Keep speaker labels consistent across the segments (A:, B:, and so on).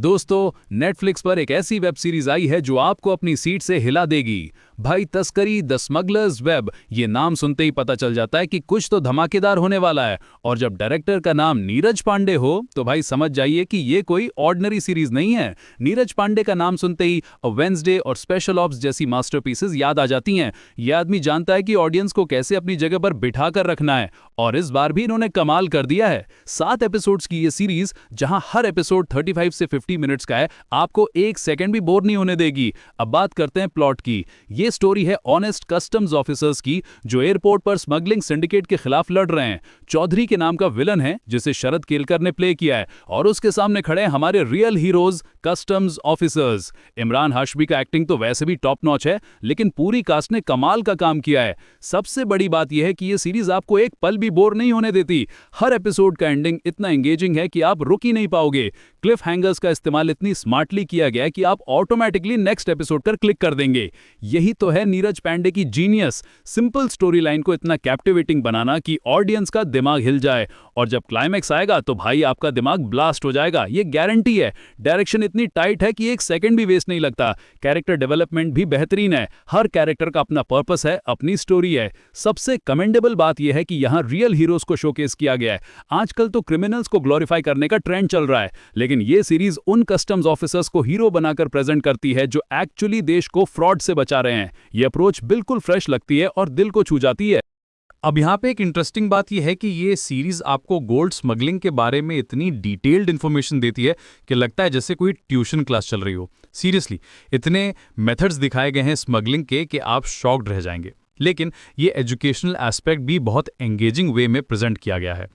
A: दोस्तों, नेटफ्लिक्स पर एक ऐसी वेब सीरीज आई है जो आपको अपनी सीट से हिला देगी। भाई तस्करी द स्मगलर्स वेब, ये नाम सुनते ही पता चल जाता है कि कुछ तो धमाकेदार होने वाला है। और जब डायरेक्टर का नाम नीरज पांडे हो तो भाई समझ जाइए कि ये कोई ऑर्डिनरी सीरीज नहीं है। नीरज पांडे का नाम सुनते ही वेंसडे और स्पेशल ऑप्स जैसी मास्टरपीसेस याद आ जाती हैं। ये आदमी जानता है कि ऑडियंस को कैसे अपनी जगह पर बिठा कर रखना है, और इस बार भी इन्होंने कमाल कर दिया है। 7 एपिसोड्स की ये सीरीज, जहां हर एपिसोड 35 से 50 मिनट्स का है, आपको एक सेकंड भी बोर नहीं होने देगी। अब बात करते हैं प्लॉट की। ये स्टोरी है ऑनेस्ट कस्टम्स ऑफिसर्स की, जो एयरपोर्ट पर स्मगलिंग सिंडिकेट के खिलाफ लड़ रहे हैं। चौधरी के नाम का विलन है जिसे शरद केलकर ने प्ले किया है, और उसके सामने खड़े हैं हमारे real heroes customs officers. Imran Hashmi का एक्टिंग तो वैसे भी टॉप नॉच है, लेकिन पूरी कास्ट ने कमाल का काम किया है। सबसे बड़ी बात यह है कि यह सीरीज आपको एक पल भी बोर नहीं होने देती। हर एपिसोड का एंडिंग इतना एंगेजिंग है कि आप रुक ही नहीं पाओगे। क्लिफ हैंगर्स का इस्तेमाल इतनी स्मार्टली किया गया है कि आप ऑटोमेटिकली नेक्स्ट एपिसोड पर क्लिक कर देंगे। यही तो है नीरज पांडे की जीनियस, सिंपल स्टोरी लाइन को इतना कैप्टिवेटिंग बनाना कि ऑडियंस का दिमाग हिल जाए, और जब क्लाइमैक्स आएगा तो भाई आपका दिमाग ब्लास्ट हो जाएगा, ये गारंटी है। डायरेक्शन इतनी टाइट है कि एक सेकंड भी वेस्ट नहीं लगता। कैरेक्टर डेवलपमेंट भी बेहतरीन है। हर कैरेक्टर का अपना पर्पस है, अपनी स्टोरी है। सबसे कमेंडेबल बात यह है कि यहाँ रियल हीरोज को शोकेस किया गया है। आजकल तो क्रिमिनल्स को ग्लोरीफाई करने का ट्रेंड चल रहा है, लेकिन ये सीरीज उन कस्टम्स ऑफिसर्स को हीरो बनाकर प्रेजेंट करती है जो एक्चुअली देश को फ्रॉड से बचा रहे हैं। ये अप्रोच बिल्कुल फ्रेश लगती है और दिल को छू जाती है।
B: अब यहाँ पे एक इंटरेस्टिंग बात यह है कि ये सीरीज आपको गोल्ड स्मगलिंग के बारे में इतनी डिटेल्ड इन्फॉर्मेशन देती है कि लगता है जैसे कोई ट्यूशन क्लास चल रही हो। सीरियसली, इतने मेथड्स दिखाए गए हैं स्मगलिंग के कि आप शॉक्ड रह जाएंगे। लेकिन ये एजुकेशनल एस्पेक्ट भी बहुत एंगेजिंग वे में प्रेजेंट किया गया है।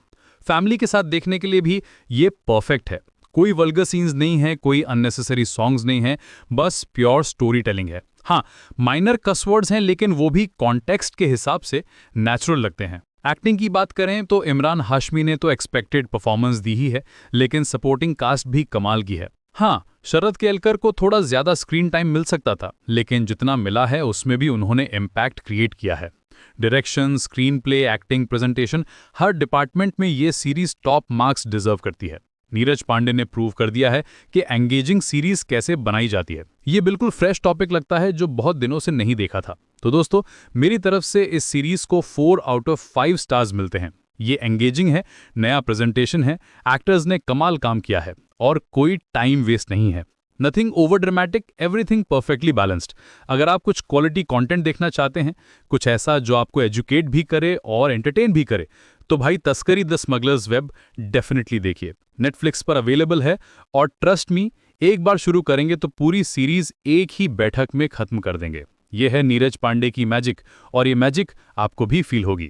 B: फैमिली के साथ देखने के लिए भी ये परफेक्ट है। कोई वल्गर सीन्स नहीं है, कोई अननेसेसरी सॉन्ग्स नहीं है, बस प्योर स्टोरी टेलिंग है। हाँ, माइनर कसवर्ड्स हैं, लेकिन वो भी कॉन्टेक्स्ट के हिसाब से नेचुरल लगते हैं। एक्टिंग की बात करें तो इमरान हाशमी ने तो एक्सपेक्टेड परफॉर्मेंस दी ही है, लेकिन सपोर्टिंग कास्ट भी कमाल की है। हाँ, शरद केलकर को थोड़ा ज्यादा स्क्रीन टाइम मिल सकता था, लेकिन जितना मिला है उसमें भी उन्होंने इम्पैक्ट क्रिएट किया है। Direction, screen play, acting, presentation, हर डिपार्टमेंट में ये सीरीज टॉप मार्क्स डिजर्व करती है। नीरज पांडे ने प्रूव कर दिया है कि एंगेजिंग सीरीज कैसे बनाई जाती है। ये बिल्कुल फ्रेश टॉपिक लगता है जो बहुत दिनों से नहीं देखा था। तो दोस्तों, मेरी तरफ से इस सीरीज को 4 आउट ऑफ 5 स्टार्स मिलते हैं। ये एंगेजिंग है, नया प्रेजेंटेशन है, एक्टर्स ने कमाल काम किया है, और कोई टाइम वेस्ट नहीं है। Nothing over dramatic, everything perfectly balanced. अगर आप कुछ क्वालिटी कंटेंट देखना चाहते हैं, कुछ ऐसा जो आपको एजुकेट भी करे और एंटरटेन भी करे, तो भाई तस्करी द स्मगलर्स वेब डेफिनेटली देखिए। नेटफ्लिक्स पर अवेलेबल है, और ट्रस्ट मी, एक बार शुरू करेंगे तो पूरी सीरीज एक ही बैठक में खत्म कर देंगे। यह है नीरज पांडे की मैजिक, और ये मैजिक आपको भी फील होगी।